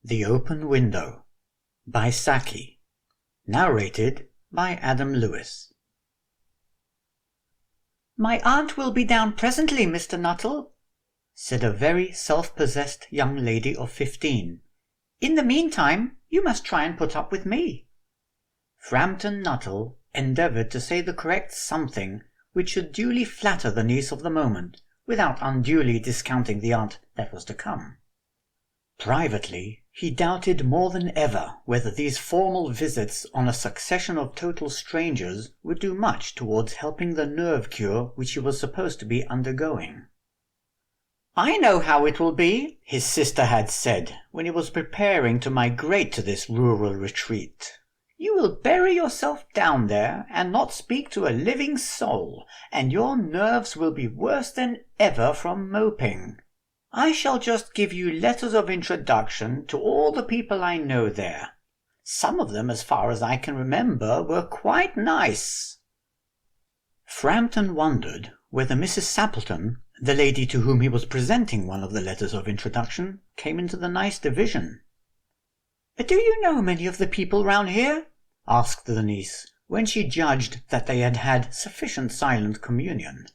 The Open Window by Saki. Narrated by Adam Lewis. "My aunt will be down presently, Mr. Nuttall," said a very self-possessed young lady of 15. "In the meantime, you must try and put up with me." Frampton Nuttall endeavoured to say the correct something which should duly flatter the niece of the moment, without unduly discounting the aunt that was to come. Privately, he doubted more than ever whether these formal visits on a succession of total strangers would do much towards helping the nerve cure which he was supposed to be undergoing. "I know how it will be," his sister had said when he was preparing to migrate to this rural retreat. "You will bury yourself down there and not speak to a living soul, and your nerves will be worse than ever from moping. I shall just give you letters of introduction to all the people I know there. Some of them, as far as I can remember, were quite nice." Frampton wondered whether Mrs. Sappleton, the lady to whom he was presenting one of the letters of introduction, came into the nice division. "Do you know many of the people round here?" asked the niece, when she judged that they had had sufficient silent communion.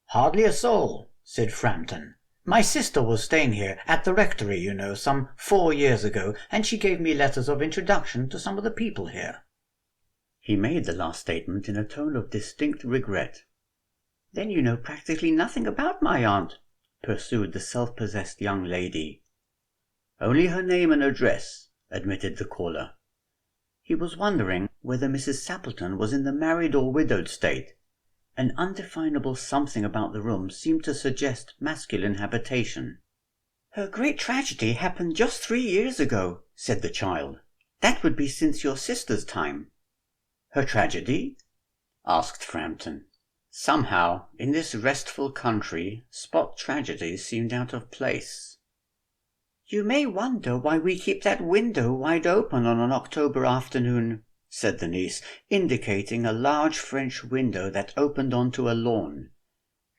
"Hardly a soul," said Frampton. "My sister was staying here, at the rectory, you know, some 4 years ago, and she gave me letters of introduction to some of the people here." He made the last statement in a tone of distinct regret. "Then you know practically nothing about my aunt," pursued the self-possessed young lady. "Only her name and address," admitted the caller. He was wondering whether Mrs. Sappleton was in the married or widowed state. An undefinable something about the room seemed to suggest masculine habitation. "Her great tragedy happened just 3 years ago," said the child. "That would be since your sister's time." "Her tragedy?" asked Frampton. Somehow, in this restful country, spot tragedies seemed out of place. "You may wonder why we keep that window wide open on an October afternoon," said the niece, indicating a large French window that opened onto a lawn.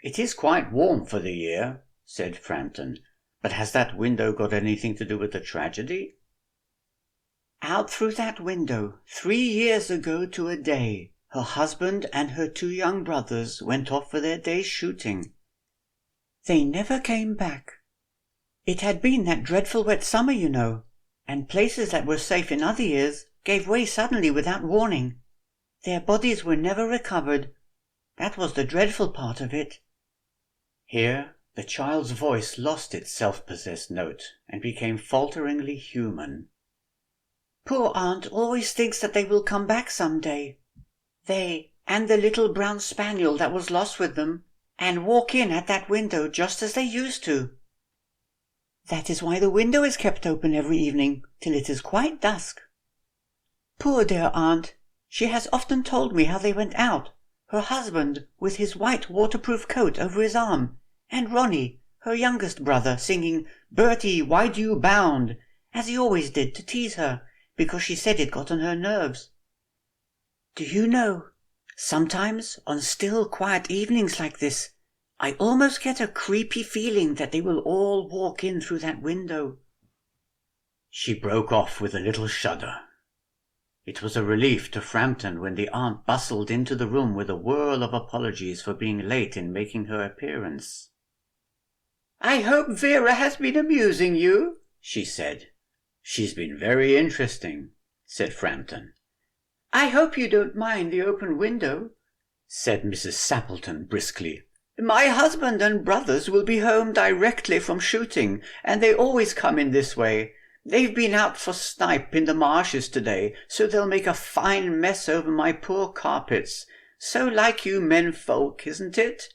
"It is quite warm for the year," said Frampton, "but has that window got anything to do with the tragedy?" "Out through that window, 3 years ago to a day, her husband and her 2 young brothers went off for their day's shooting. They never came back. It had been that dreadful wet summer, you know, and places that were safe in other years gave way suddenly without warning. Their bodies were never recovered. That was the dreadful part of it." Here the child's voice lost its self-possessed note and became falteringly human. "Poor aunt always thinks that they will come back some day. They and the little brown spaniel that was lost with them, and walk in at that window just as they used to. That is why the window is kept open every evening till it is quite dusk. Poor dear aunt, she has often told me how they went out, her husband with his white waterproof coat over his arm, and Ronnie, her youngest brother, singing 'Bertie, why do you bound?' as he always did to tease her, because she said it got on her nerves. Do you know, sometimes on still, quiet evenings like this, I almost get a creepy feeling that they will all walk in through that window." She broke off with a little shudder. It was a relief to Frampton when the aunt bustled into the room with a whirl of apologies for being late in making her appearance. "I hope Vera has been amusing you," she said. "She's been very interesting," said Frampton. "I hope you don't mind the open window," said Mrs. Sappleton briskly. "My husband and brothers will be home directly from shooting, and they always come in this way. They've been out for snipe in the marshes today, so they'll make a fine mess over my poor carpets. So like you men folk, isn't it?"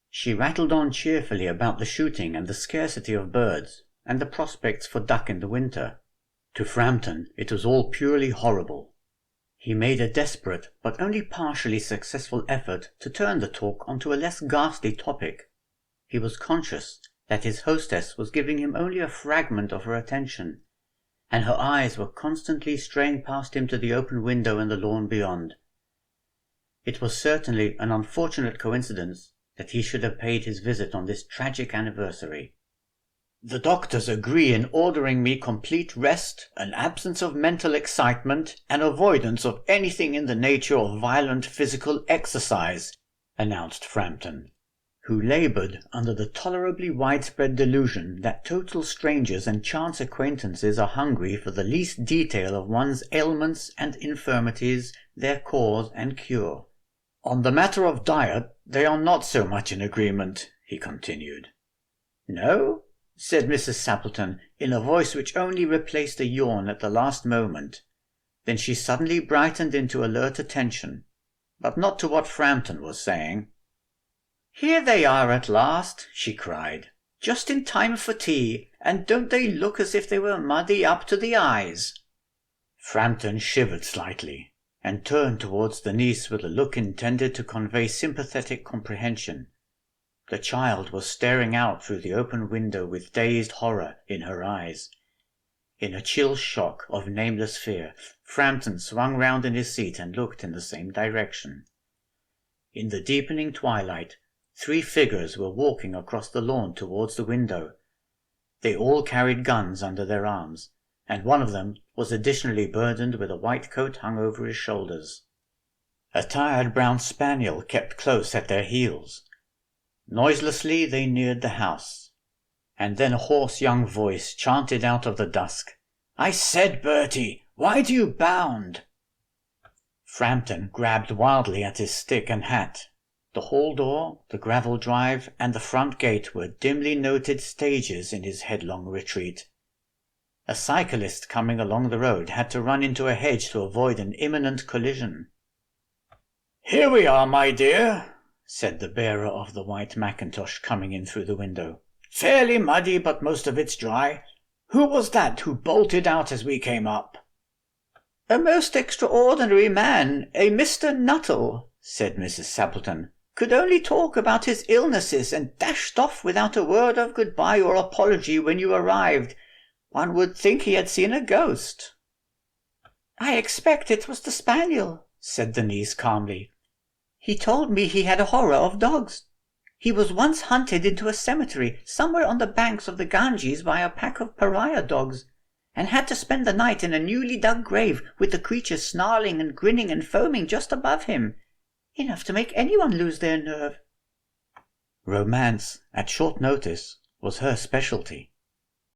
She rattled on cheerfully about the shooting and the scarcity of birds, and the prospects for duck in the winter. To Frampton it was all purely horrible. He made a desperate but only partially successful effort to turn the talk onto a less ghastly topic. He was conscious that his hostess was giving him only a fragment of her attention, and her eyes were constantly straying past him to the open window and the lawn beyond. It was certainly an unfortunate coincidence that he should have paid his visit on this tragic anniversary. The doctors agree in ordering me complete rest, an absence of mental excitement, and avoidance of anything in the nature of violent physical exercise," announced Frampton, who laboured under the tolerably widespread delusion that total strangers and chance acquaintances are hungry for the least detail of one's ailments and infirmities, their cause and cure. "On the matter of diet they are not so much in agreement," he continued. "No?" said Mrs. Sappleton, in a voice which only replaced a yawn at the last moment. Then she suddenly brightened into alert attention, but not to what Frampton was saying. "Here they are at last," she cried, "just in time for tea, and don't they look as if they were muddy up to the eyes?" Frampton shivered slightly, and turned towards the niece with a look intended to convey sympathetic comprehension. The child was staring out through the open window with dazed horror in her eyes. In a chill shock of nameless fear, Frampton swung round in his seat and looked in the same direction. In the deepening twilight, 3 figures were walking across the lawn towards the window. They all carried guns under their arms, and one of them was additionally burdened with a white coat hung over his shoulders. A tired brown spaniel kept close at their heels. Noiselessly they neared the house, and then a hoarse young voice chanted out of the dusk, "I said, Bertie, why do you bound?" Frampton grabbed wildly at his stick and hat. The hall door, the gravel drive, and the front gate were dimly noted stages in his headlong retreat. A cyclist coming along the road had to run into a hedge to avoid an imminent collision. "Here we are, my dear," said the bearer of the white mackintosh, coming in through the window. "Fairly muddy, but most of it's dry. Who was that who bolted out as we came up?" "A most extraordinary man, a Mr. Nuttall," said Mrs. Sappleton. "Could only talk about his illnesses, and dashed off without a word of goodbye or apology when you arrived. One would think he had seen a ghost." "I expect it was the spaniel," said the niece calmly. "He told me he had a horror of dogs. He was once hunted into a cemetery somewhere on the banks of the Ganges by a pack of pariah dogs, and had to spend the night in a newly dug grave with the creatures snarling and grinning and foaming just above him. Enough to make anyone lose their nerve." Romance, at short notice, was her specialty.